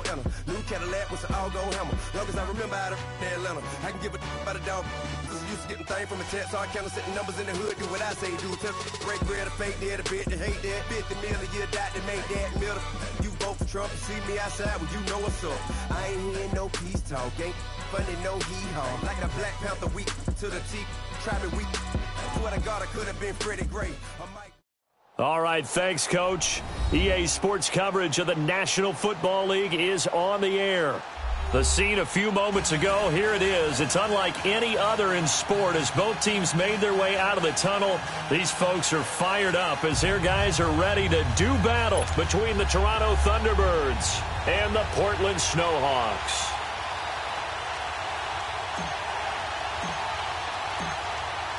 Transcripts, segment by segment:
Montana. New Cadillac with an all-gold hammer. Long as I remember out of Atlanta, I can give a about a dog. Used to getting things from a text, so I count setting numbers in the hood. Do what I say, do. Tell break bread, a fake dead, a bit to hate that. 50 million a year, died to make that middle. You vote for Trump, you see me outside, well, you know what's up. I ain't hearing no peace talk, ain't funny, no hee-haw. Like the Black Panther week to the teeth, try me weak. Swear to God, I could have been Freddie Gray. All right, thanks, Coach. EA Sports coverage of the National Football League is on the air. The scene a few moments ago, here it is. It's unlike any other in sport as both teams made their way out of the tunnel. These folks are fired up as their guys are ready to do battle between the Toronto Thunderbirds and the Portland Snowhawks.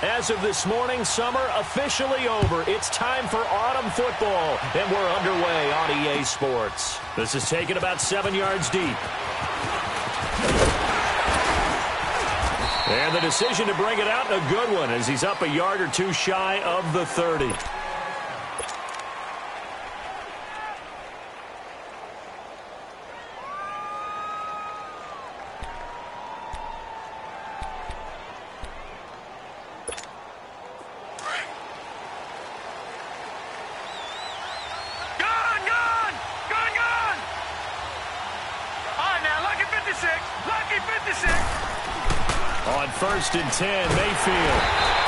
As of this morning, summer officially over. It's time for autumn football, and we're underway on EA Sports. This is taken about 7 yards deep. And the decision to bring it out, a good one, as he's up a yard or two shy of the 30. On 1st and 10, Mayfield.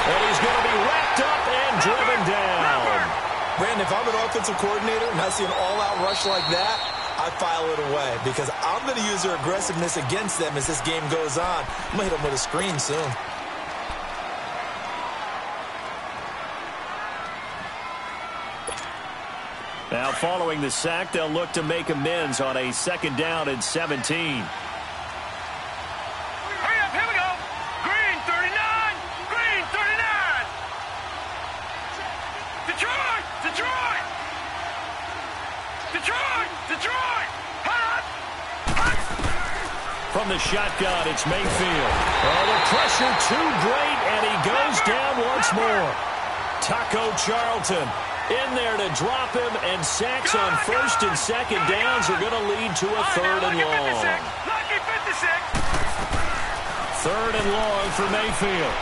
And he's going to be wrapped up and driven down. Brandon, if I'm an offensive coordinator and I see an all-out rush like that, I file it away because I'm going to use their aggressiveness against them as this game goes on. I'm going to hit them with a screen soon. Now, following the sack, they'll look to make amends on a 2nd down and 17. From the shotgun, it's Mayfield. Oh, the pressure too great, and he goes down once more. Taco Charlton in there to drop him, and sacks on 1st and 2nd downs are going to lead to a 3rd and long. 3rd and long for Mayfield.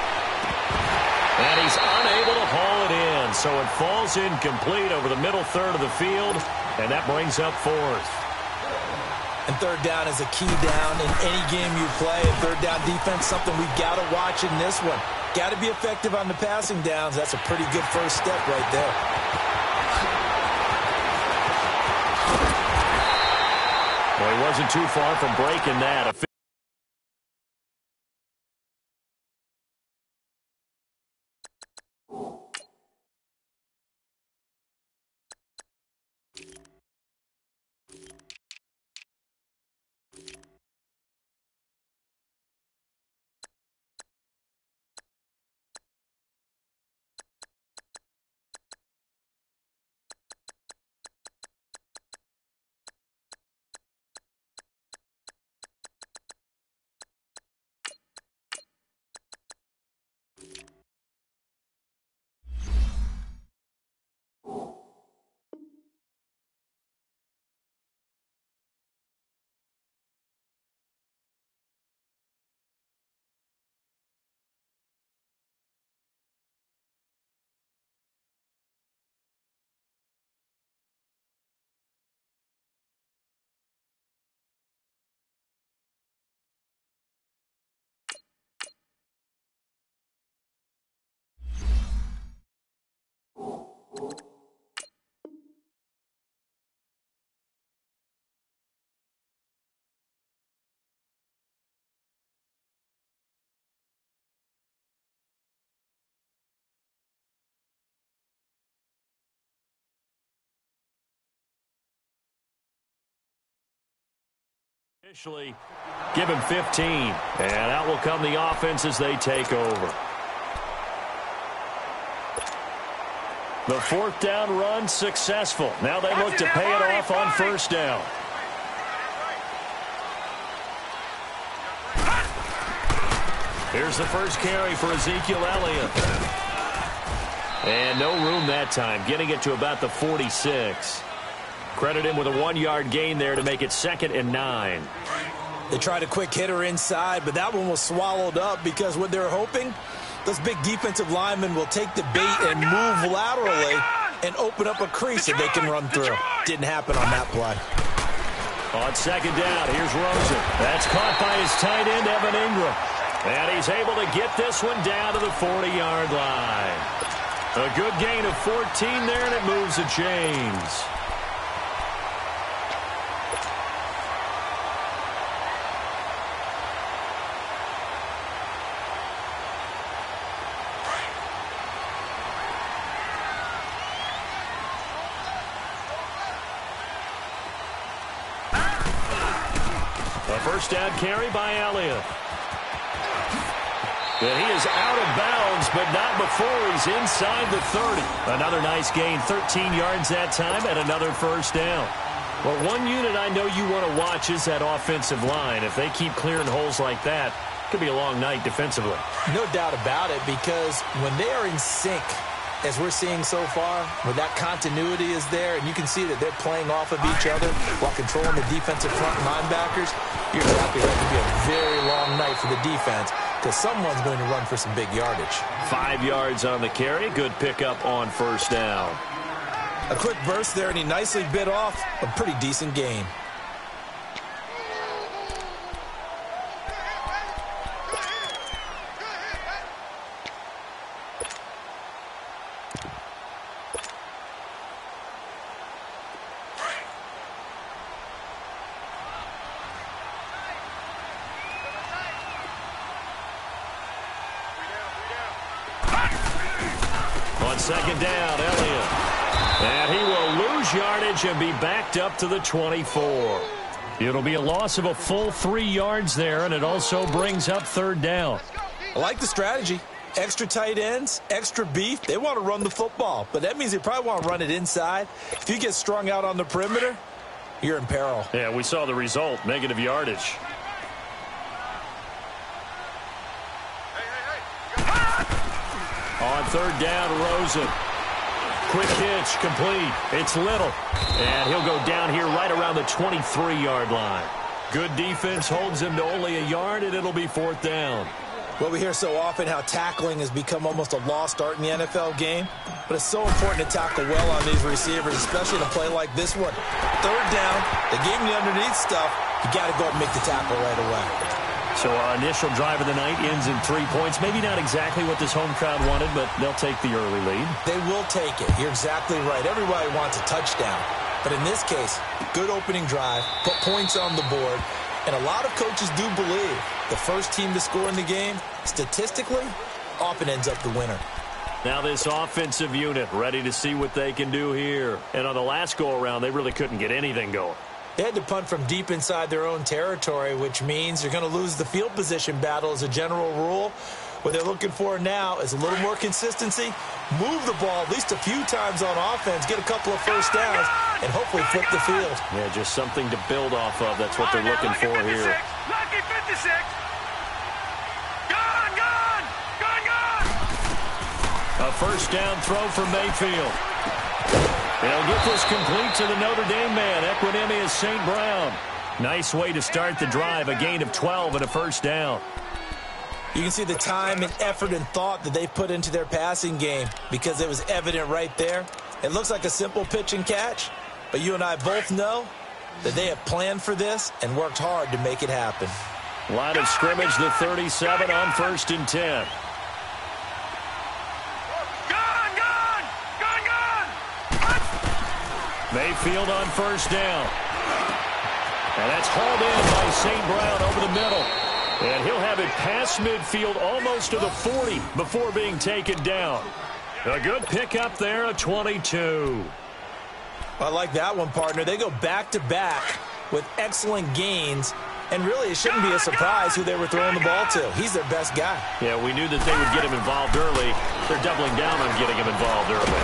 And he's unable to haul it in, so it falls incomplete over the middle third of the field, and that brings up 4th. And 3rd down is a key down in any game you play. And 3rd down defense, something we've got to watch in this one. Got to be effective on the passing downs. That's a pretty good first step right there. Well, he wasn't too far from breaking that. Officially give him 15, and out will come the offense as they take over. The 4th down run successful. Now they look to pay it off on 1st down. Here's the first carry for Ezekiel Elliott. And no room that time, getting it to about the 46. Credit him with a 1-yard gain there to make it 2nd and 9. They tried a quick hitter inside, but that one was swallowed up because what they're hoping, those big defensive linemen will take the bait and move laterally and open up a crease that they can run through. Didn't happen on that play. On 2nd down, here's Rosen. That's caught by his tight end, Evan Ingram. And he's able to get this one down to the 40-yard line. A good gain of 14 there, and it moves the chains. A first down carry by Elliott. And he is out of bounds, but not before he's inside the 30. Another nice gain, 13 yards that time, and another first down. Well, one unit I know you want to watch is that offensive line. If they keep clearing holes like that, it could be a long night defensively. No doubt about it, because when they are in sync, as we're seeing so far, where that continuity is there, and you can see that they're playing off of each other while controlling the defensive front linebackers, you're exactly right. It could be a very long night for the defense because someone's going to run for some big yardage. 5 yards on the carry. Good pickup on first down. A quick burst there, and he nicely bit off a pretty decent gain. On 2nd down, Elliott. And he will lose yardage and be backed up to the 24. It'll be a loss of a full 3 yards there, and it also brings up 3rd down. I like the strategy. Extra tight ends, extra beef. They want to run the football, but that means they probably want to run it inside. If you get strung out on the perimeter, you're in peril. Yeah, we saw the result, negative yardage. On 3rd down, Rosen. Quick pitch, complete. It's Little. And he'll go down here right around the 23-yard line. Good defense holds him to only a yard, and it'll be 4th down. Well, we hear so often how tackling has become almost a lost art in the NFL game. But it's so important to tackle well on these receivers, especially in a play like this one. 3rd down, they gave him the underneath stuff. You got to go up and make the tackle right away. So our initial drive of the night ends in 3 points. Maybe not exactly what this home crowd wanted, but they'll take the early lead. They will take it. You're exactly right. Everybody wants a touchdown. But in this case, good opening drive, put points on the board, and a lot of coaches do believe the first team to score in the game, statistically, often ends up the winner. Now this offensive unit ready to see what they can do here. And on the last go-around, they really couldn't get anything going. They had to punt from deep inside their own territory, which means you're going to lose the field position battle as a general rule. What they're looking for now is a little more consistency, move the ball at least a few times on offense, get a couple of first downs, and hopefully flip the field. Yeah, just something to build off of. That's what they're looking for here. Lucky 56. Gone. A first down throw for Mayfield. They'll get this complete to the Notre Dame man, Equanimous St. Brown. Nice way to start the drive, a gain of 12 and a first down. You can see the time and effort and thought that they put into their passing game because it was evident right there. It looks like a simple pitch and catch, but you and I both know that they have planned for this and worked hard to make it happen. Line of scrimmage, the 37 on 1st and 10. Mayfield on first down. And that's hauled in by St. Brown over the middle. And he'll have it past midfield almost to the 40 before being taken down. A good pickup there, a 22. I like that one, partner. They go back-to-back with excellent gains. And really, it shouldn't be a surprise who they were throwing the ball to. He's their best guy. Yeah, we knew that they would get him involved early. They're doubling down on getting him involved early.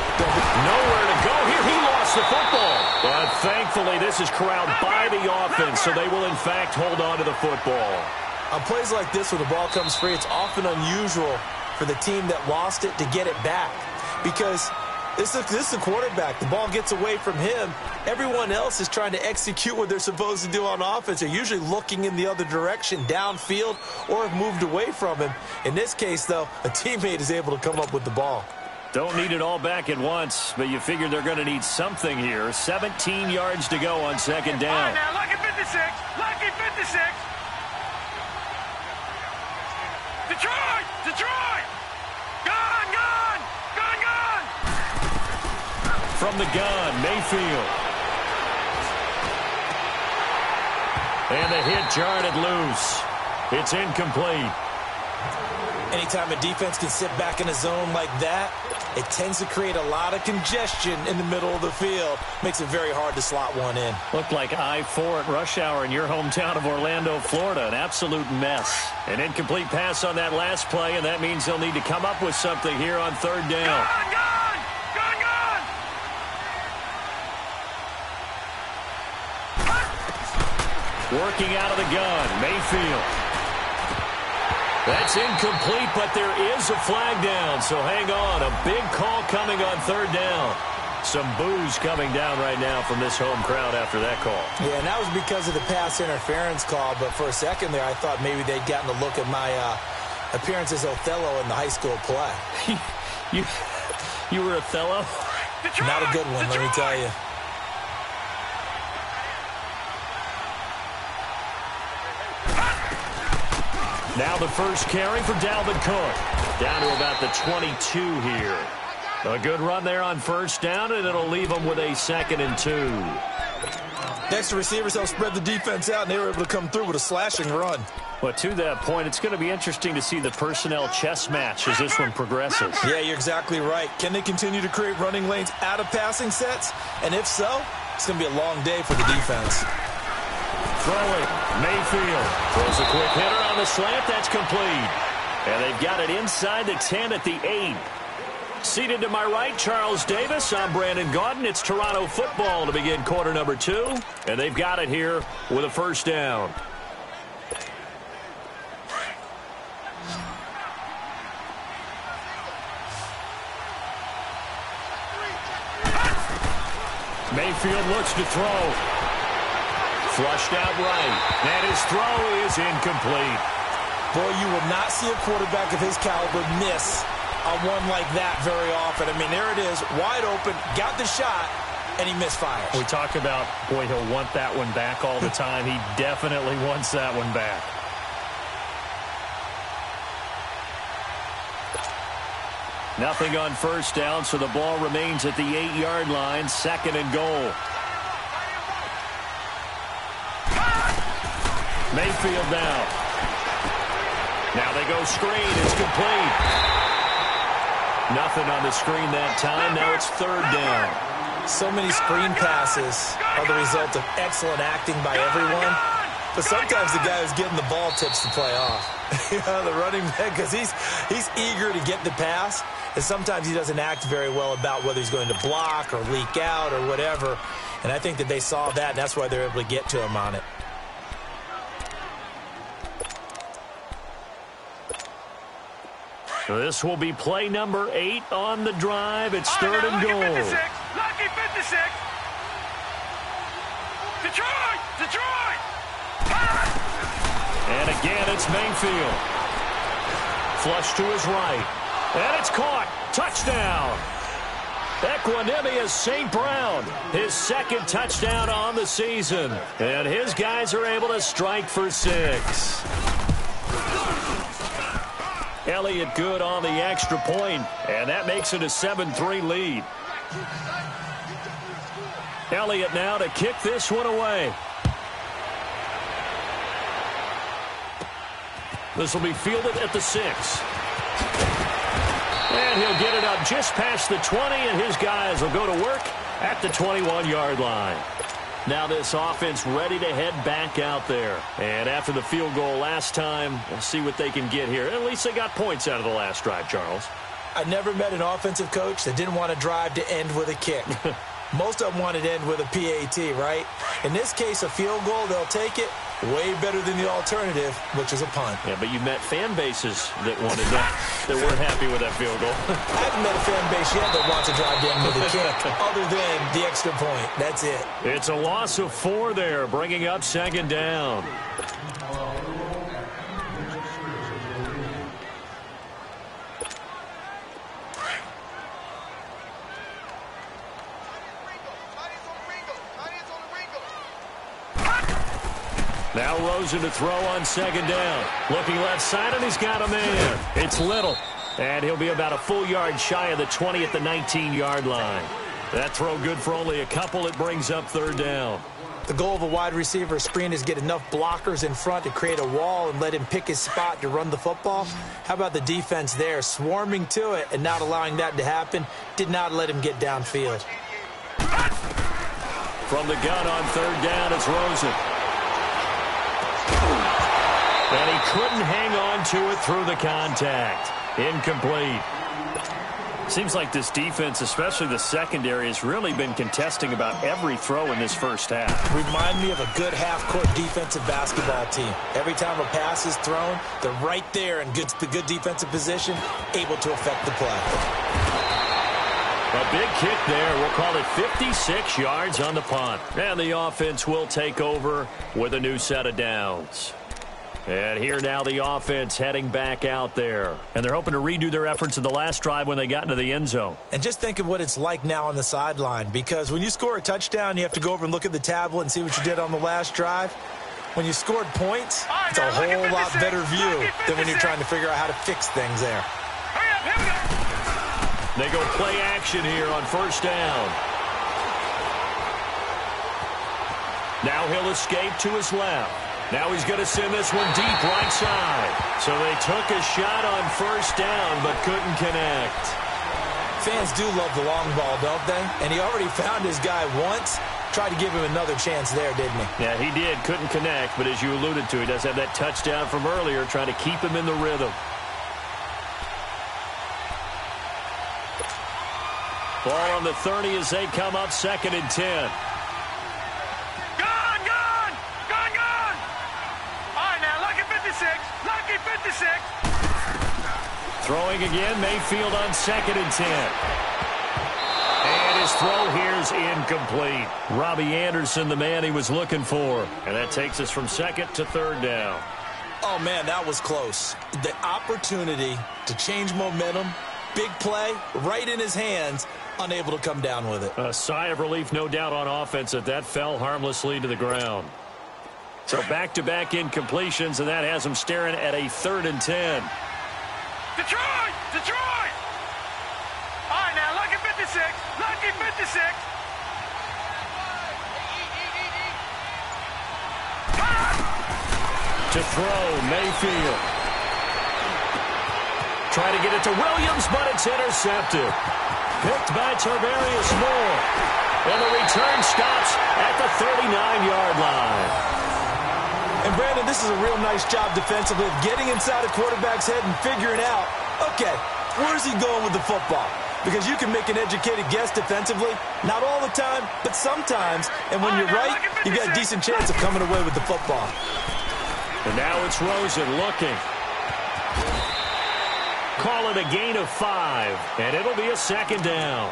Nowhere to go here. He lost the football. But thankfully, this is corralled by the offense, so they will, in fact, hold on to the football. On plays like this where the ball comes free, it's often unusual for the team that lost it to get it back. Because This is a quarterback. The ball gets away from him. Everyone else is trying to execute what they're supposed to do on offense. They're usually looking in the other direction, downfield, or have moved away from him. In this case, though, a teammate is able to come up with the ball. Don't need it all back at once, but you figure they're going to need something here. 17 yards to go on second down. All right, now, lucky 56. Lucky 56. Detroit! Detroit! Gone, gone! Gone, gone! From the gun, Mayfield. And the hit jarred it loose. It's incomplete. Anytime a defense can sit back in a zone like that, it tends to create a lot of congestion in the middle of the field. Makes it very hard to slot one in. Looked like I-4 at rush hour in your hometown of Orlando, Florida. An absolute mess. An incomplete pass on that last play, and that means they'll need to come up with something here on third down. Gone, gone! Gone, gone! Working out of the gun, Mayfield. That's incomplete, but there is a flag down, so hang on. A big call coming on third down. Some boos coming down right now from this home crowd after that call. Yeah, and that was because of the pass interference call, but for a second there, I thought maybe they'd gotten a look at my appearance as Othello in the high school play. You were Othello? Detroit! Not a good one, let me tell you. Now the first carry for Dalvin Cook. Down to about the 22 here. A good run there on first down, and it'll leave them with a 2nd and 2. Next, the receivers helped spread the defense out, and they were able to come through with a slashing run. But to that point, it's going to be interesting to see the personnel chess match as this one progresses. Yeah, you're exactly right. Can they continue to create running lanes out of passing sets? And if so, it's going to be a long day for the defense. Throwing, Mayfield throws a quick hitter on the slant. That's complete. And they've got it inside the 10 at the 8. Seated to my right, Charles Davis. I'm Brandon Gaudin. It's Toronto football to begin quarter number 2. And they've got it here with a first down. Mayfield looks to throw. Flushed out right. And his throw is incomplete. Boy, you will not see a quarterback of his caliber miss on one like that very often. I mean, there it is, wide open, got the shot, and he misfires. We talk about, boy, he'll want that one back all the time. He definitely wants that one back. Nothing on first down, so the ball remains at the 8-yard line, 2nd and goal. Mayfield now. Now they go screen. It's complete. Nothing on the screen that time. Now it's 3rd down. So many screen passes are the result of excellent acting by everyone. But sometimes the guy who's getting the ball tips the play off. The running back, because he's eager to get the pass. And sometimes he doesn't act very well about whether he's going to block or leak out or whatever. And I think that they saw that, and that's why they're able to get to him on it. This will be play number 8 on the drive. It's 3rd and goal. Lucky 56. Detroit! Detroit! And again, it's Mayfield. Flush to his right. And it's caught. Touchdown. Equanimous St. Brown. His 2nd touchdown on the season. And his guys are able to strike for 6. Elliott good on the extra point, and that makes it a 7-3 lead. Elliott now to kick this one away. This will be fielded at the 6. And he'll get it up just past the 20, and his guys will go to work at the 21-yard line. Now this offense ready to head back out there. And after the field goal last time, we'll see what they can get here. At least they got points out of the last drive, Charles. I never met an offensive coach that didn't want a drive to end with a kick. Most of them wanted to end with a PAT, right? In this case, a field goal, they'll take it. Way better than the alternative, which is a punt. Yeah, but you met fan bases that wanted that weren't happy with that field goal. I haven't met a fan base yet that wants to drive down with a kick other than the extra point. That's it. It's a loss of 4 there, bringing up second down. Now Rosen to throw on second down. Looking left side, and he's got a man. It's Little. And he'll be about a full yard shy of the 20 at the 19-yard line. That throw good for only a couple. It brings up third down. The goal of a wide receiver screen is get enough blockers in front to create a wall and let him pick his spot to run the football. How about the defense there, swarming to it and not allowing that to happen? Did not let him get downfield. From the gun on third down, it's Rosen. And he couldn't hang on to it through the contact. Incomplete. Seems like this defense, especially the secondary, has really been contesting about every throw in this first half. Remind me of a good half-court defensive basketball team. Every time a pass is thrown, they're right there in good defensive position, able to affect the play. A big kick there. We'll call it 56 yards on the punt. And the offense will take over with a new set of downs. And here now the offense heading back out there. And they're hoping to redo their efforts in the last drive when they got into the end zone. And just think of what it's like now on the sideline. Because when you score a touchdown, you have to go over and look at the tablet and see what you did on the last drive. When you scored points, it's a whole lot better view than when you're trying to figure out how to fix things there. Hurry up, here we go. They go play action here on first down. Now he'll escape to his left. Now he's going to send this one deep right side. So they took a shot on first down but couldn't connect. Fans do love the long ball, don't they? And he already found his guy once. Tried to give him another chance there, didn't he? Yeah, he did. Couldn't connect, but as you alluded to, he does have that touchdown from earlier, trying to keep him in the rhythm. Ball on the 30 as they come up second and 10. Lucky 56. Throwing again, Mayfield on second and 10. And his throw here's incomplete. Robbie Anderson, the man he was looking for. And that takes us from second to third down. Oh, man, that was close. The opportunity to change momentum, big play, right in his hands, unable to come down with it. A sigh of relief, no doubt, on offense that fell harmlessly to the ground. So back-to-back incompletions, and that has them staring at a third and 10. Detroit! Detroit! All right, now, lucky 56. Lucky 56. To throw, Mayfield. Try to get it to Williams, but it's intercepted. Picked by Tarvarius Moore. And the return stops at the 39-yard line. And, Brandon, this is a real nice job defensively of getting inside a quarterback's head and figuring out, okay, where's he going with the football? Because you can make an educated guess defensively, not all the time, but sometimes. And when you're right, you got a decent chance of coming away with the football. And now it's Rosen looking. Call it a gain of 5, and it'll be a second down.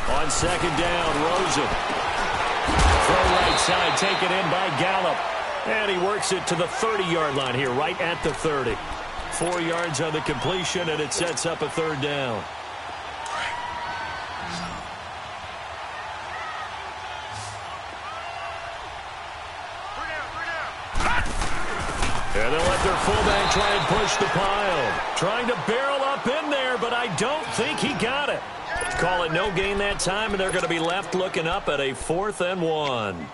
On second down, Rosen. Throw right side, taken in by Gallup. And he works it to the 30-yard line here, right at the 30. 4 yards on the completion, and it sets up a third down. And they'll let their fullback try and push the pile. Trying to barrel up in there, but I don't think he got it. Call it no gain that time, and they're going to be left looking up at a 4th and 1.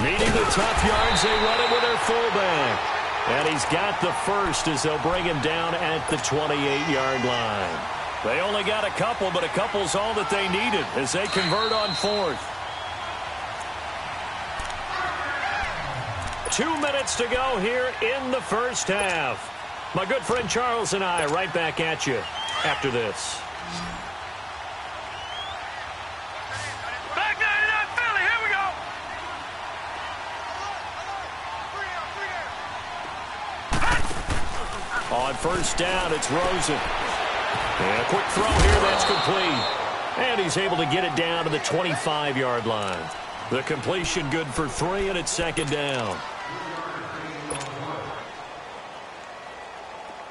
Needing the tough yards, they run it with their fullback. And he's got the first as they'll bring him down at the 28-yard line. They only got a couple, but a couple's all that they needed as they convert on 4th. 2 minutes to go here in the first half. My good friend Charles and I right back at you after this. On first down, it's Rosen. And a quick throw here, that's complete. And he's able to get it down to the 25-yard line. The completion good for 3, and it's 2nd down.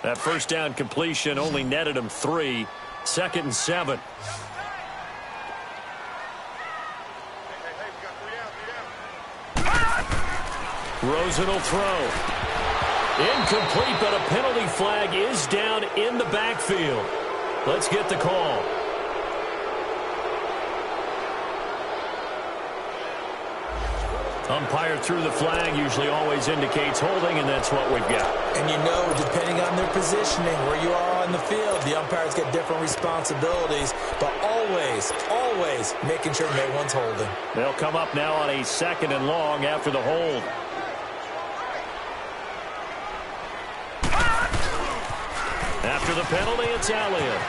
That first down completion only netted him 3. 2nd and 7. Rosen will throw. Incomplete, but a penalty flag is down in the backfield. Let's get the call. Umpire threw the flag, usually always indicates holding, and that's what we've got. And you know, depending on their positioning, where you are on the field, the umpires get different responsibilities, but always making sure no one's holding. They'll come up now on a 2nd and long after the hold. After the penalty, it's Elliott.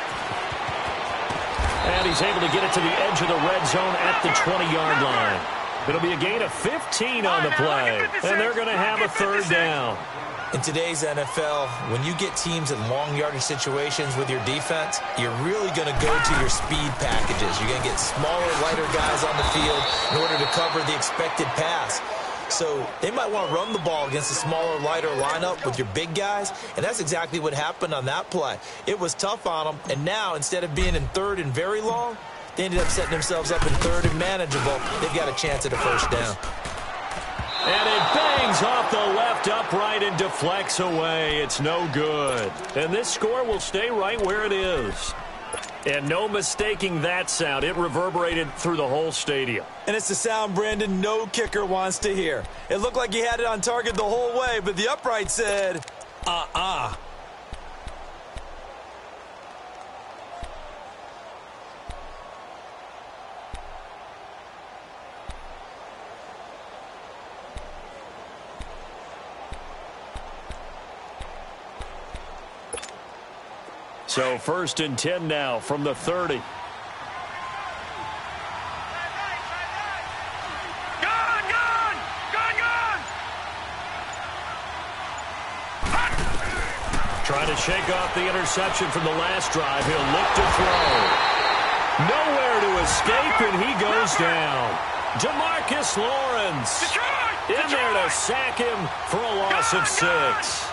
And he's able to get it to the edge of the red zone at the 20-yard line. It'll be a gain of 15 on the play, and they're going to have a 3rd down. In today's NFL, when you get teams in long yardage situations with your defense, you're really going to go to your speed packages. You're going to get smaller, lighter guys on the field in order to cover the expected pass. So they might want to run the ball against a smaller, lighter lineup with your big guys, and that's exactly what happened on that play. It was tough on them, and now instead of being in 3rd and very long, they ended up setting themselves up in 3rd and manageable. They've got a chance at a 1st down. And it bangs off the left upright and deflects away. It's no good. And this score will stay right where it is. And no mistaking that sound. It reverberated through the whole stadium. And it's the sound, Brandon, no kicker wants to hear. It looked like he had it on target the whole way, but the upright said, So 1st and 10 now from the 30. Gun! Trying to shake off the interception from the last drive. He'll look to throw. Nowhere to escape, and he goes down. DeMarcus Lawrence in there to sack him for a loss of 6.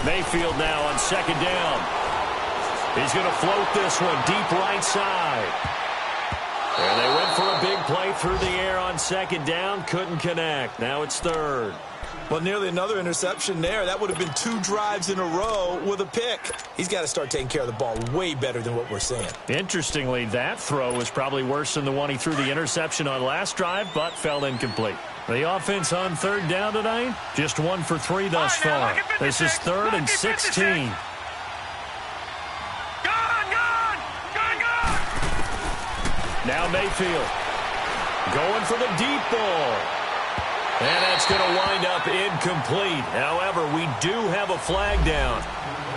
Mayfield now on 2nd down. He's going to float this one deep right side. And they went for a big play through the air on 2nd down. Couldn't connect. Now it's 3rd. Well, nearly another interception there. That would have been 2 drives in a row with a pick. He's got to start taking care of the ball way better than what we're seeing. Interestingly, that throw was probably worse than the one he threw the interception on last drive, but fell incomplete. The offense on 3rd down tonight, just 1 for 3 thus far. This is 3rd and 16. Now Mayfield going for the deep ball. And that's going to wind up incomplete. However, we do have a flag down.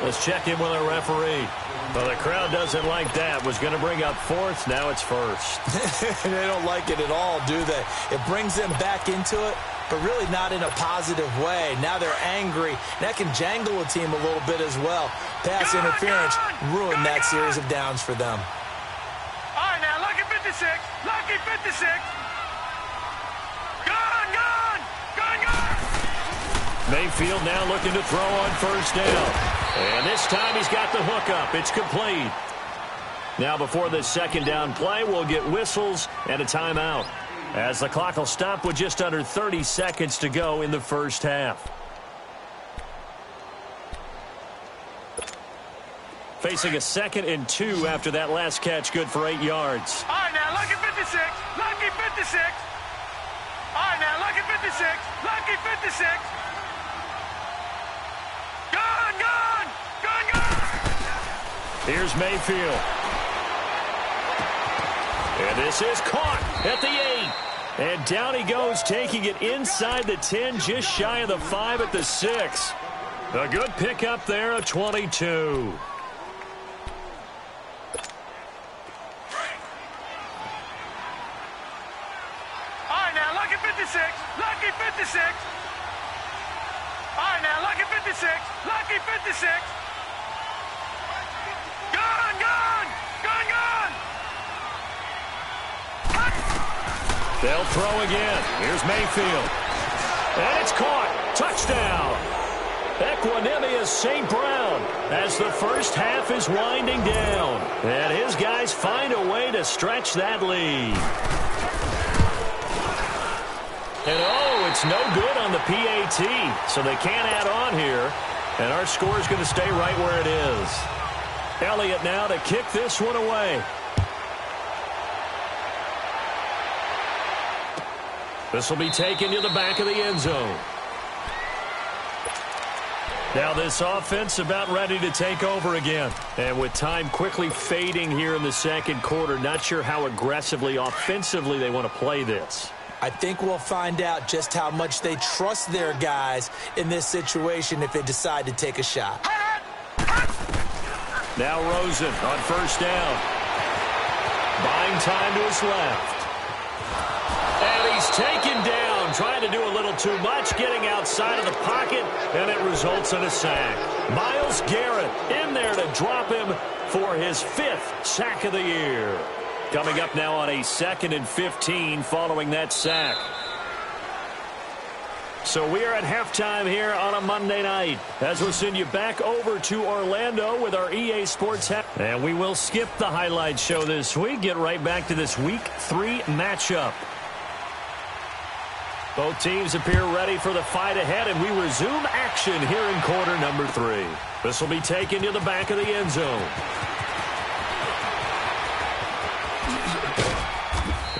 Let's check in with our referee. Well, the crowd doesn't like that. Was going to bring up 4th. Now it's 1st. They don't like it at all, do they? It brings them back into it, but really not in a positive way. Now they're angry. That can jangle a team a little bit as well. Pass interference ruined that series of downs for them. 56. Lucky 56. Gone, gone. Gone, gone. Mayfield now looking to throw on first down. And this time he's got the hook up. It's complete. Now before this second down play, we'll get whistles and a timeout, as the clock will stop with just under 30 seconds to go in the first half. Facing a 2nd and 2 after that last catch, good for 8 yards. All right, now, lucky 56. Lucky 56. All right, now, lucky 56. Lucky 56. Gone, gone. Gone, gone. Here's Mayfield. And this is caught at the 8. And down he goes, taking it inside the 10, just shy of the 5 at the 6. A good pickup there of 22. All right, now, lucky 56. Lucky 56. All right, now, lucky 56. Lucky 56. Gone, gone. Gone, gone. They'll throw again. Here's Mayfield. And it's caught. Touchdown. Equanimous St. Brown as the first half is winding down. And his guys find a way to stretch that lead. And oh, it's no good on the PAT. So they can't add on here. And our score is going to stay right where it is. Elliott now to kick this one away. This will be taken to the back of the end zone. Now this offense about ready to take over again. And with time quickly fading here in the second quarter, not sure how aggressively, offensively they want to play this. I think we'll find out just how much they trust their guys in this situation if they decide to take a shot. Now Rosen on first down. Buying time to his left. And he's taken down, trying to do a little too much, getting outside of the pocket, and it results in a sack. Myles Garrett in there to drop him for his 5th sack of the year. Coming up now on a 2nd and 15 following that sack. So we are at halftime here on a Monday night as we'll send you back over to Orlando with our EA Sports half. And we will skip the highlight show this week, get right back to this Week 3 matchup. Both teams appear ready for the fight ahead, and we resume action here in quarter number 3. This will be taken to the back of the end zone.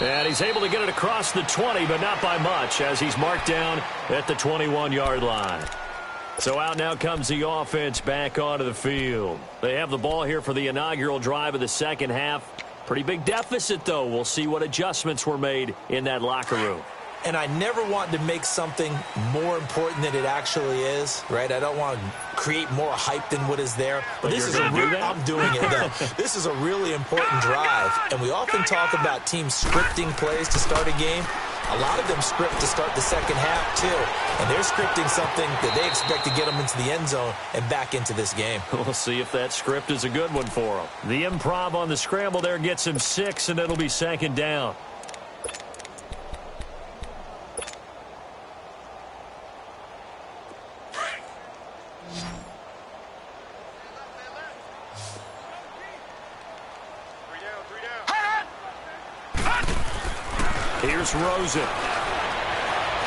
And he's able to get it across the 20, but not by much, as he's marked down at the 21-yard line. So out now comes the offense back onto the field. They have the ball here for the inaugural drive of the second half. Pretty big deficit, though. We'll see what adjustments were made in that locker room. And I never want to make something more important than it actually is, right? I don't want to create more hype than what is there. But this is I'm doing it, though. This is a really important drive. And we often talk about teams scripting plays to start a game. A lot of them script to start the second half, too. And they're scripting something that they expect to get them into the end zone and back into this game. We'll see if that script is a good one for them. The improv on the scramble there gets him 6, and it'll be 2nd down. Here's Rosen.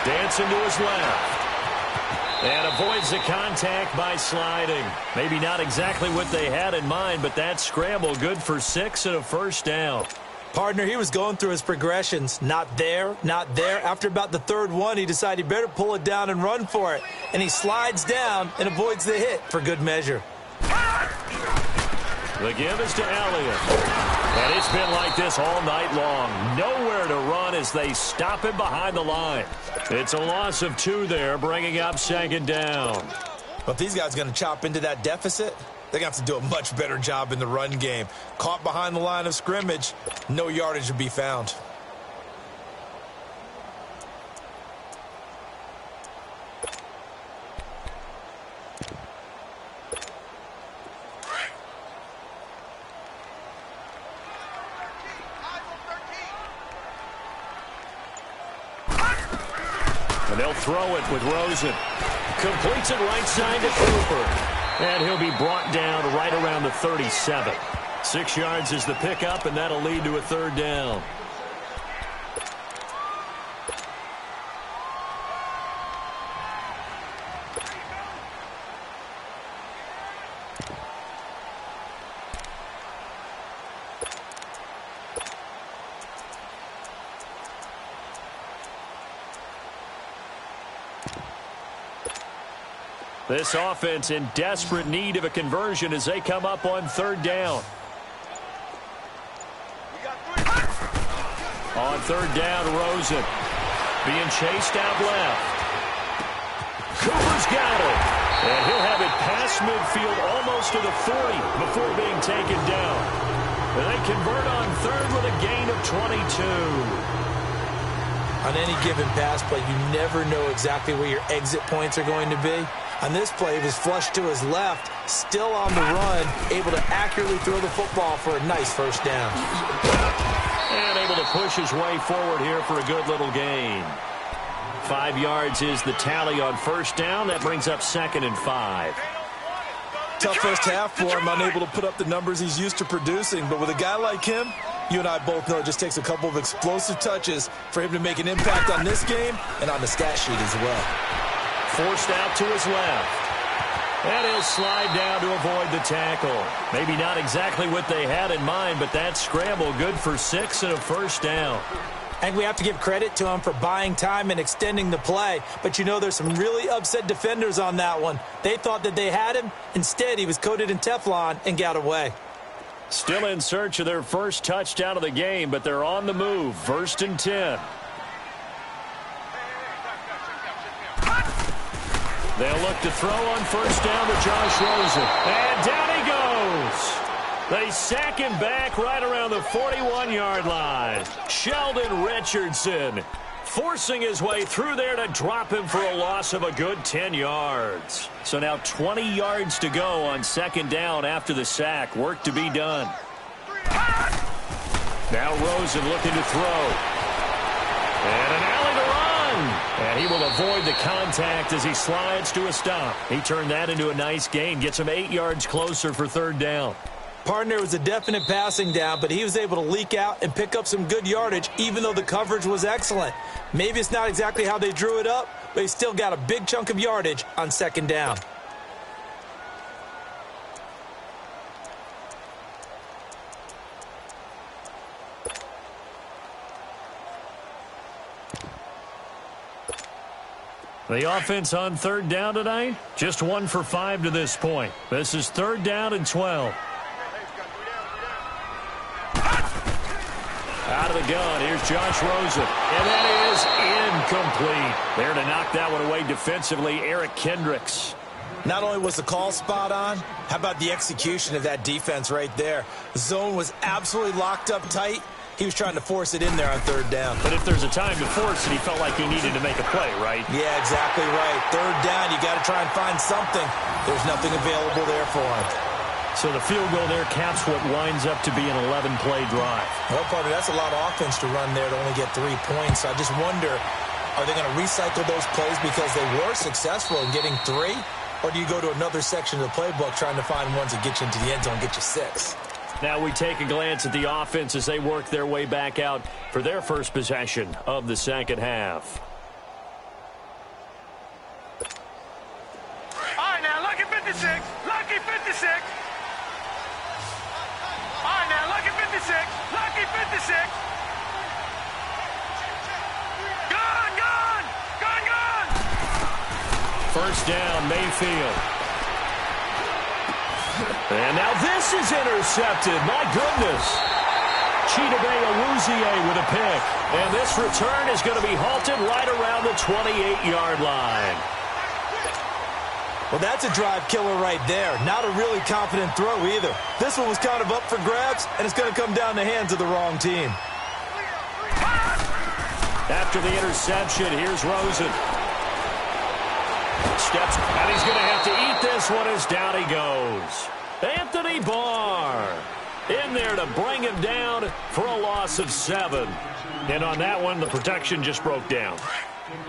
Dancing to his left. And avoids the contact by sliding. Maybe not exactly what they had in mind, but that scramble good for 6 and a first down. Partner, he was going through his progressions. Not there, not there. After about the 3rd one, he decided he better pull it down and run for it. And he slides down and avoids the hit for good measure. The give is to Elliott. And it's been like this all night long. Nowhere to run as they stop him behind the line. It's a loss of 2 there, bringing up 2nd down. But if these guys are going to chop into that deficit, they're going to have to do a much better job in the run game. Caught behind the line of scrimmage, no yardage to be found. And they'll throw it with Rosen. Completes it right side to Cooper. And he'll be brought down right around the 37. 6 yards is the pickup, and that'll lead to a third down. This offense in desperate need of a conversion as they come up on third down. On third down, Rosen being chased out left. Cooper's got it. And he'll have it past midfield almost to the 40 before being taken down. And they convert on third with a gain of 22. On any given pass play, you never know exactly where your exit points are going to be. On this play, he was flushed to his left, still on the run, able to accurately throw the football for a nice first down. And able to push his way forward here for a good little gain. 5 yards is the tally on first down. That brings up 2nd and 5. Tough first half for him, unable to put up the numbers he's used to producing. But with a guy like him, you and I both know it just takes a couple of explosive touches for him to make an impact on this game and on the stat sheet as well. Forced out to his left. And he'll slide down to avoid the tackle. Maybe not exactly what they had in mind, but that scramble good for 6 and a first down. I think we have to give credit to him for buying time and extending the play. But you know there's some really upset defenders on that one. They thought that they had him. Instead, he was coated in Teflon and got away. Still in search of their first touchdown of the game, but they're on the move. 1st and 10. They'll look to throw on first down to Josh Rosen. And down he goes. They sack him back right around the 41-yard line. Sheldon Richardson forcing his way through there to drop him for a loss of a good 10 yards. So now 20 yards to go on 2nd down after the sack. Work to be done. Now Rosen looking to throw. And an alley to run. And he will avoid the contact as he slides to a stop. He turned that into a nice gain. Gets him 8 yards closer for 3rd down. Partner was a definite passing down, but he was able to leak out and pick up some good yardage, even though the coverage was excellent. Maybe it's not exactly how they drew it up, but he still got a big chunk of yardage on 2nd down. The offense on 3rd down tonight, just 1 for 5 to this point. This is 3rd down and 12. Out of the gun, here's Josh Rosen. And that is incomplete. There to knock that one away defensively, Eric Kendricks. Not only was the call spot on, how about the execution of that defense right there? The zone was absolutely locked up tight. He was trying to force it in there on 3rd down. But if there's a time to force it, he felt like he needed to make a play, right? Yeah, exactly right. 3rd down, you got to try and find something. There's nothing available there for him. So the field goal there caps what winds up to be an 11-play drive. Well, partner, that's a lot of offense to run there to only get 3 points. I just wonder, are they going to recycle those plays because they were successful in getting 3? Or do you go to another section of the playbook trying to find ones that get you into the end zone and get you 6? Now we take a glance at the offense as they work their way back out for their first possession of the 2nd half. All right, now, lucky 56. Lucky 56. All right, now, lucky 56. Lucky 56. Gone, gone. Gone, gone. First down, Mayfield. And now this is intercepted. My goodness. Chidobe Awuzie with a pick. And this return is going to be halted right around the 28-yard line. Well, that's a drive killer right there. Not a really confident throw either. This one was kind of up for grabs, and it's going to come down the hands of the wrong team. After the interception, here's Rosen. Steps, and he's going to have to eat this one as down he goes. Anthony Barr in there to bring him down for a loss of 7. And on that one, the protection just broke down.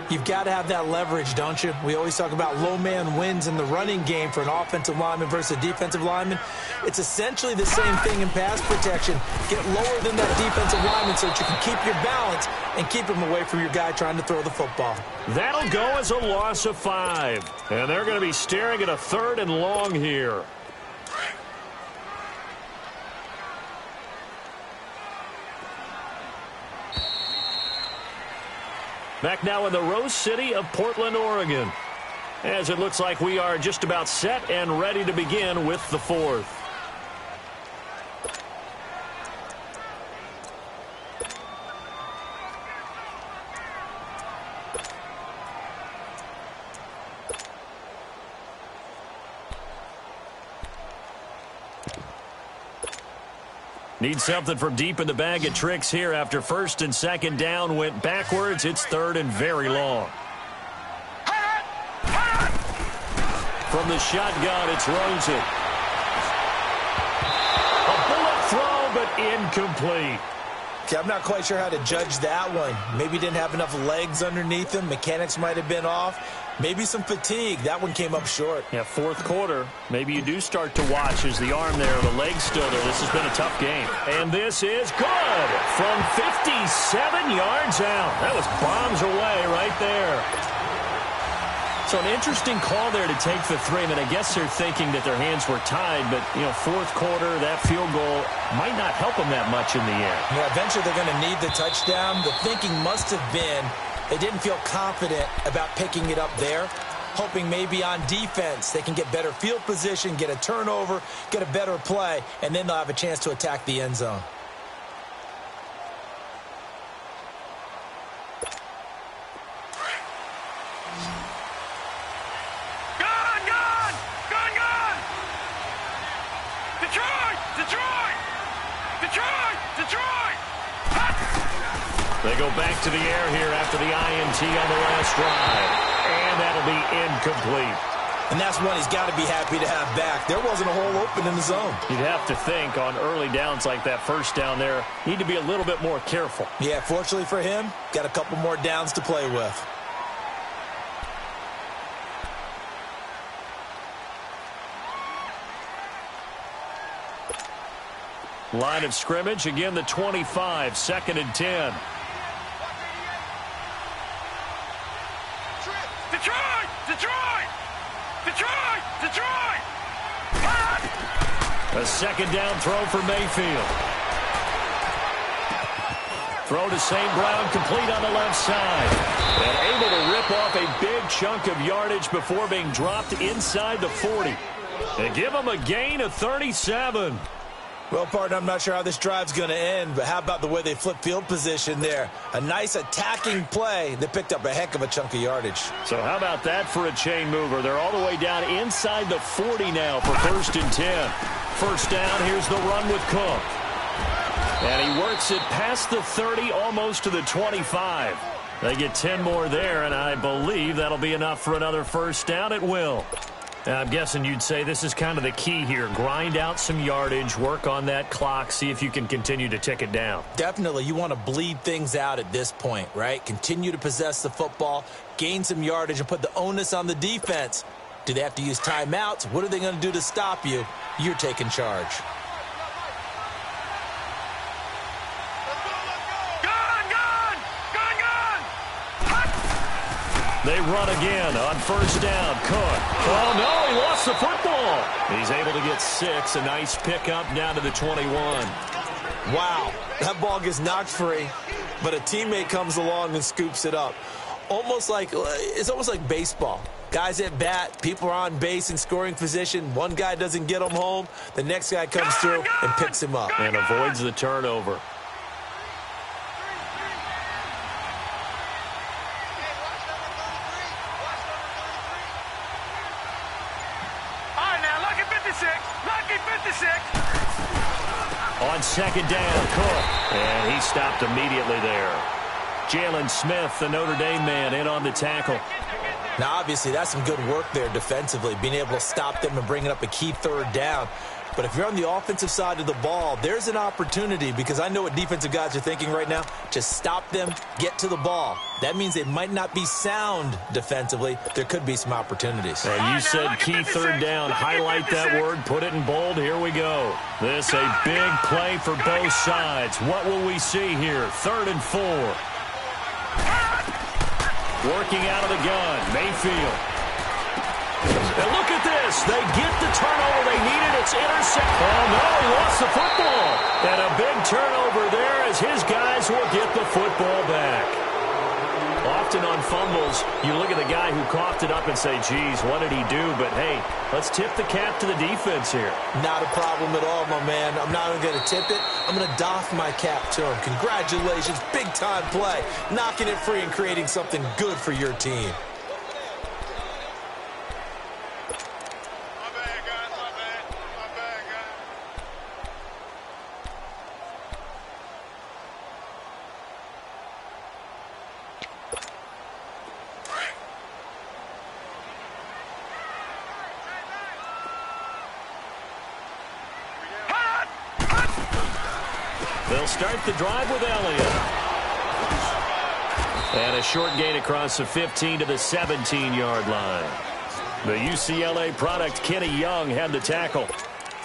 You've got to have that leverage, don't you? We always talk about low man wins in the running game for an offensive lineman versus a defensive lineman. It's essentially the same thing in pass protection. Get lower than that defensive lineman so that you can keep your balance and keep him away from your guy trying to throw the football. That'll go as a loss of 5. And they're going to be staring at a 3rd and long here. Back now in the Rose City of Portland, Oregon, as it looks like we are just about set and ready to begin with the 4th. Need something from deep in the bag of tricks here after 1st and 2nd down went backwards. It's 3rd and very long. From the shotgun, it's Rosen. A bullet throw, but incomplete. Okay, I'm not quite sure how to judge that one. Maybe didn't have enough legs underneath him. Mechanics might have been off. Maybe some fatigue. That one came up short. Yeah, 4th quarter. Maybe you do start to watch as the arm there, the leg's still there. This has been a tough game. And this is good from 57 yards out. That was bombs away right there. So an interesting call there to take the 3. I mean, I guess they're thinking that their hands were tied, but, 4th quarter, that field goal might not help them that much in the end. Yeah, eventually they're going to need the touchdown. The thinking must have been they didn't feel confident about picking it up there, hoping maybe on defense they can get better field position, get a turnover, get a better play, and then they'll have a chance to attack the end zone. They go back to the air here after the INT on the last drive. And that'll be incomplete. And that's one he's got to be happy to have back. There wasn't a hole open in the zone. You'd have to think on early downs like that 1st down there, need to be a little bit more careful. Yeah, fortunately for him, got a couple more downs to play with. Line of scrimmage, again the 25, 2nd and 10. Detroit! Detroit! Detroit! Detroit! A 2nd down throw for Mayfield. Throw to St. Brown, complete on the left side. And able to rip off a big chunk of yardage before being dropped inside the 40. And give him a gain of 37. Well, partner, I'm not sure how this drive's going to end, but how about the way they flip field position there? A nice attacking play that picked up a heck of a chunk of yardage. So how about that for a chain mover? They're all the way down inside the 40 now for 1st and 10. 1st down, here's the run with Cook. And he works it past the 30, almost to the 25. They get 10 more there, and I believe that'll be enough for another 1st down. It will. Now, I'm guessing you'd say this is kind of the key here. Grind out some yardage, work on that clock, see if you can continue to tick it down. Definitely. You want to bleed things out at this point, right? Continue to possess the football, gain some yardage, and put the onus on the defense. Do they have to use timeouts? What are they going to do to stop you? You're taking charge. They run again on 1st down. Cook. Oh, no, he lost the football. He's able to get 6. A nice pickup down to the 21. Wow, that ball gets knocked free, but a teammate comes along and scoops it up. It's almost like baseball. Guys at bat, people are on base in scoring position. One guy doesn't get him home. The next guy comes through and picks him up. And avoids the turnover. On 2nd down, Cook. And he stopped immediately there. Jalen Smith, the Notre Dame man, in on the tackle. Now, obviously, that's some good work there defensively, being able to stop them and bringing up a key third down. But if you're on the offensive side of the ball, there's an opportunity, because I know what defensive guys are thinking right now. Just stop them, get to the ball. That means they might not be sound defensively. There could be some opportunities. And you said key third down. Highlight that word, put it in bold. Here we go. This a big play for both sides. What will we see here? 3rd and 4. Working out of the gun, Mayfield. And look at this. They get the turnover they needed. It's intercepted. Oh, no, he lost the football. And a big turnover there as his guys will get the football back. Often on fumbles, you look at the guy who coughed it up and say, geez, what did he do? But, hey, let's tip the cap to the defense here. Not a problem at all, my man. I'm not even going to tip it. I'm going to doff my cap to him. Congratulations. Big-time play. Knocking it free and creating something good for your team. They'll start the drive with Elliott. And a short gain across the 15 to the 17-yard line. The UCLA product, Kenny Young, had the tackle.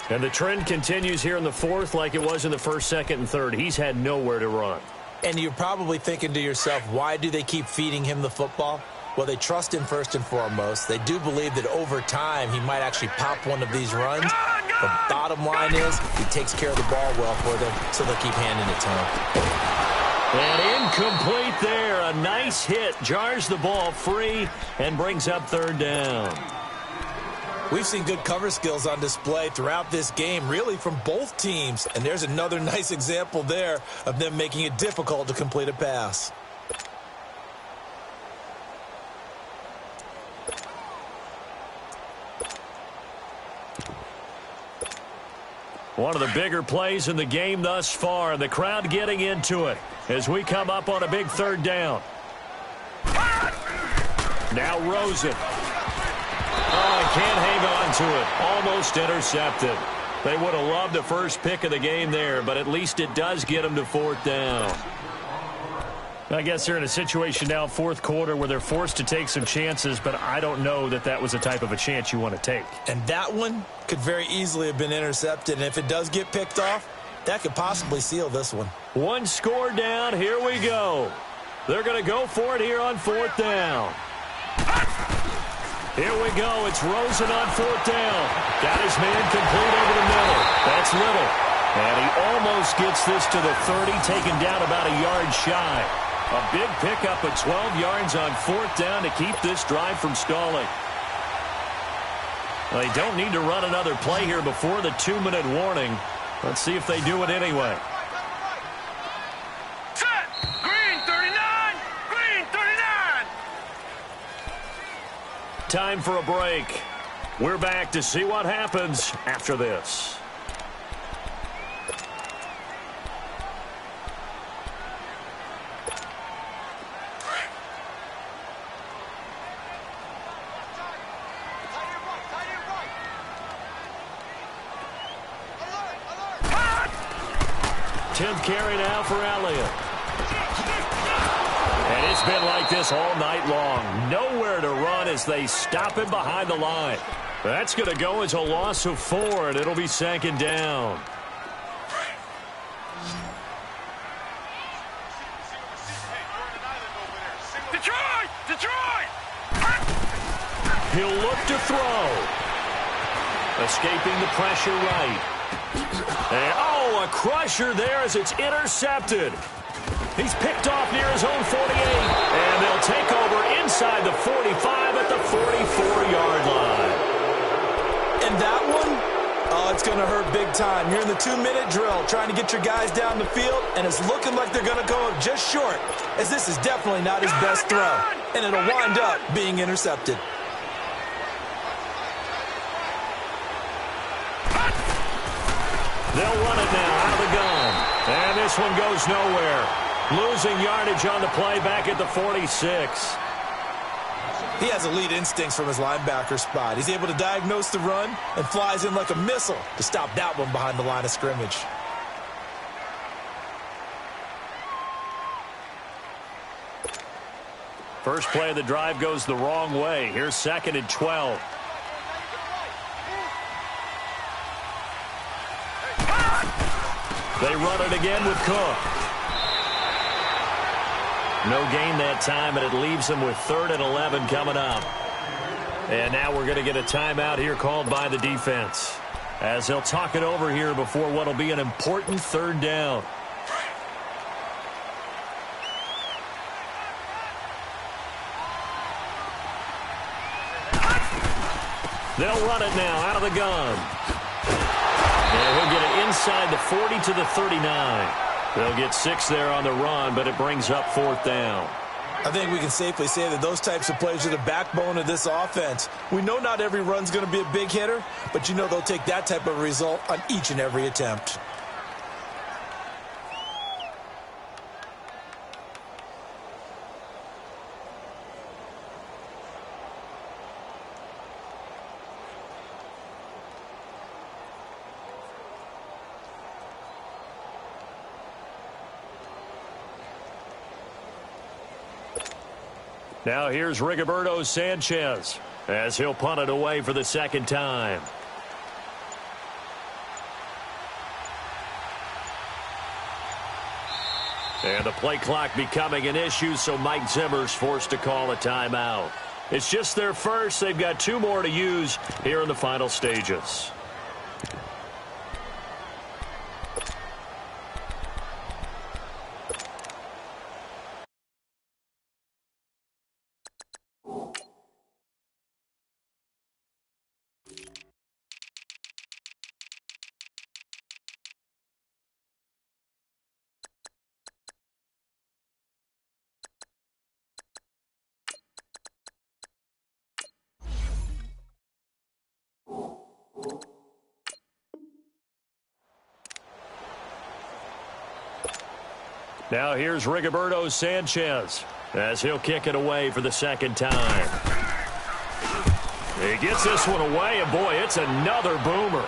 And the trend continues here in the 4th like it was in the 1st, 2nd, and 3rd. He's had nowhere to run. And you're probably thinking to yourself, why do they keep feeding him the football? Well, they trust him first and foremost. They do believe that over time he might actually pop one of these runs. The bottom line is he takes care of the ball well for them, so they'll keep handing it to him. And incomplete there. A nice hit. Jars the ball free and brings up 3rd down. We've seen good cover skills on display throughout this game, really from both teams. And there's another nice example there of them making it difficult to complete a pass. One of the bigger plays in the game thus far. The crowd getting into it as we come up on a big 3rd down. Now Rosen. Oh, he can't hang on to it. Almost intercepted. They would have loved the first pick of the game there, but at least it does get them to 4th down. I guess they're in a situation now, 4th quarter, where they're forced to take some chances, but I don't know that that was the type of a chance you want to take. And that one could very easily have been intercepted, and if it does get picked off, that could possibly seal this one. One score down. Here we go. They're going to go for it here on 4th down. Here we go. It's Rosen on 4th down. Got his man complete over the middle. That's Little. And he almost gets this to the 30, taken down about a yard shy. A big pickup of 12 yards on 4th down to keep this drive from stalling. Well, they don't need to run another play here before the 2-minute warning. Let's see if they do it anyway. Set! Green 39! Green 39! Time for a break. We're back to see what happens after this. Carry now for Elliott. And it's been like this all night long. Nowhere to run as they stop him behind the line. That's going to go as a loss of 4, and it'll be 2nd down. Detroit! Detroit! He'll look to throw. Escaping the pressure right. And, oh, a crusher there as it's intercepted. He's picked off near his own 48. And they'll take over inside the 45 at the 44-yard line. And that one, oh, it's going to hurt big time. You're in the 2-minute drill trying to get your guys down the field, and it's looking like they're going to go up just short, as this is definitely not his best throw. And it'll wind up being intercepted. They'll run it now out of the gun. And this one goes nowhere. Losing yardage on the play back at the 46. He has elite instincts from his linebacker spot. He's able to diagnose the run and flies in like a missile to stop that one behind the line of scrimmage. First play of the drive goes the wrong way. Here's 2nd and 12. They run it again with Cook. No gain that time, and it leaves them with 3rd and 11 coming up. And now we're going to get a timeout here called by the defense, as they'll talk it over here before what will be an important 3rd down. They'll run it now out of the gun. And he'll get it inside the 40 to the 39. They'll get 6 there on the run, but it brings up 4th down. I think we can safely say that those types of plays are the backbone of this offense. We know not every run's going to be a big hitter, but you know they'll take that type of result on each and every attempt. Now here's Rigoberto Sanchez as he'll punt it away for the 2nd time. And the play clock becoming an issue, so Mike Zimmer's forced to call a timeout. It's just their first. They've got 2 more to use here in the final stages. Now here's Rigoberto Sanchez as he'll kick it away for the 2nd time. He gets this one away, and boy, it's another boomer.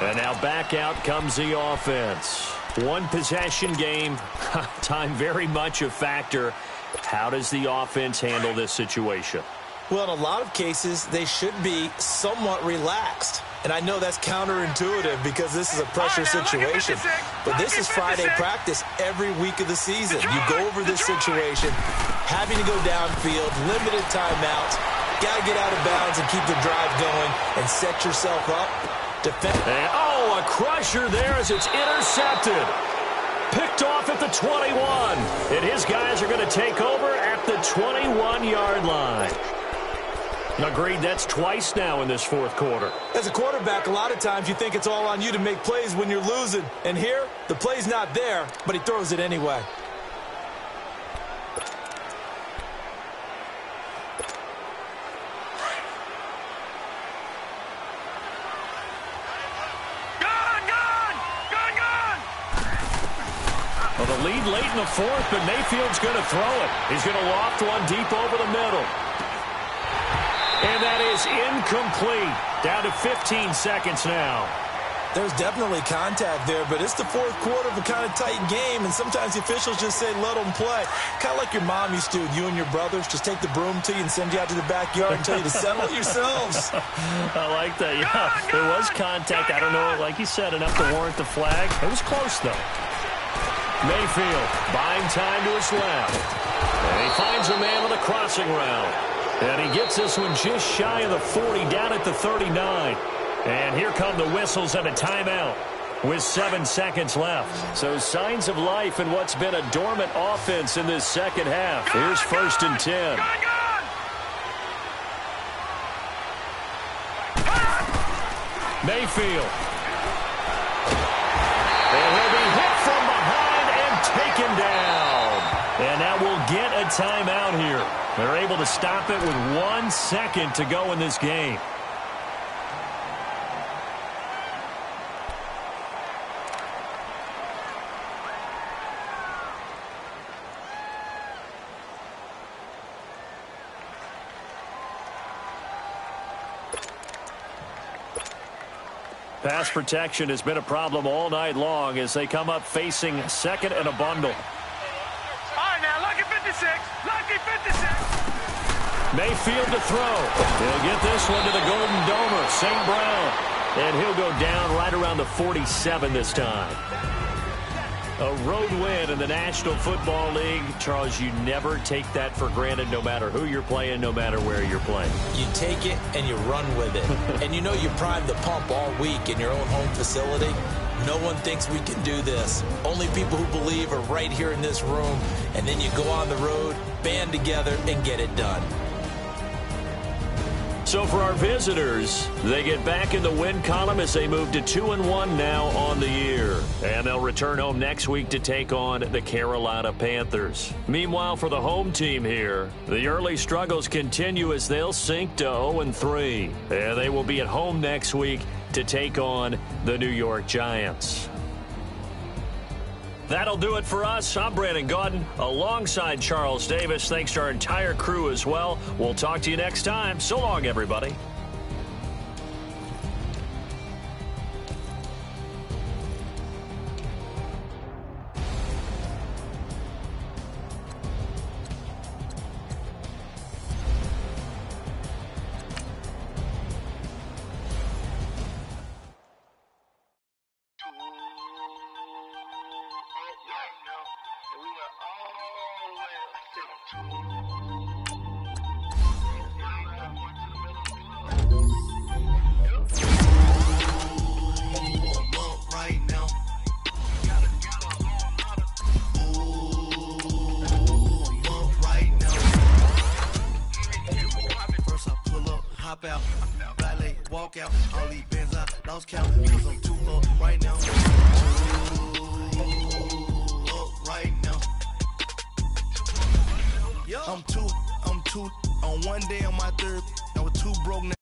And now back out comes the offense. 1 possession game, time very much a factor. How does the offense handle this situation? Well, in a lot of cases, they should be somewhat relaxed. And I know that's counterintuitive because this is a pressure situation. But this is Friday practice every week of the season. You go over this situation, having to go downfield, limited timeouts, got to get out of bounds and keep the drive going and set yourself up. A crusher there as it's intercepted. Picked off at the 21. And his guys are going to take over at the 21-yard line. Agreed, that's twice now in this 4th quarter. As a quarterback, a lot of times you think it's all on you to make plays when you're losing. And here, the play's not there, but he throws it anyway. Well, the lead late in the 4th, but Mayfield's going to throw it. He's going to loft one deep over the middle. And that is incomplete. Down to 15 seconds now. There's definitely contact there, but it's the 4th quarter of a kind of tight game, and sometimes the officials just say, let them play. Kind of like your mom used to, you and your brothers, just take the broom to you and send you out to the backyard and tell you to settle it yourselves. I like that, yeah. There was contact. I don't know, like you said, enough to warrant the flag. It was close, though. Mayfield buying time to his left. And he finds a man with a crossing route. And he gets this one just shy of the 40, down at the 39. And here come the whistles and a timeout with 7 seconds left. So signs of life in what's been a dormant offense in this 2nd half. Here's 1st and 10. Mayfield. And he'll be hit from behind and taken down. And now we'll get a timeout here. They're able to stop it with 1 second to go in this game. Pass protection has been a problem all night long as they come up facing second and a bundle. All right, now, lucky 56. Lucky 56. Mayfield to throw. He'll get this one to the Golden Domer, St. Brown. And he'll go down right around the 47 this time. A road win in the National Football League. Charles, you never take that for granted no matter who you're playing, no matter where you're playing. You take it and you run with it. And you know you primed the pump all week in your own home facility. No one thinks we can do this. Only people who believe are right here in this room. And then you go on the road, band together, and get it done. So for our visitors, they get back in the win column as they move to 2-1 now on the year. And they'll return home next week to take on the Carolina Panthers. Meanwhile, for the home team here, the early struggles continue as they'll sink to 0-3. And they will be at home next week to take on the New York Giants. That'll do it for us. I'm Brandon Gaudin alongside Charles Davis. Thanks to our entire crew as well. We'll talk to you next time. So long, everybody. Out, valet, walk out, all these bands I lost count, cause I'm too up right now. Too up right now. I'm two on one day on my third, I was too broke now.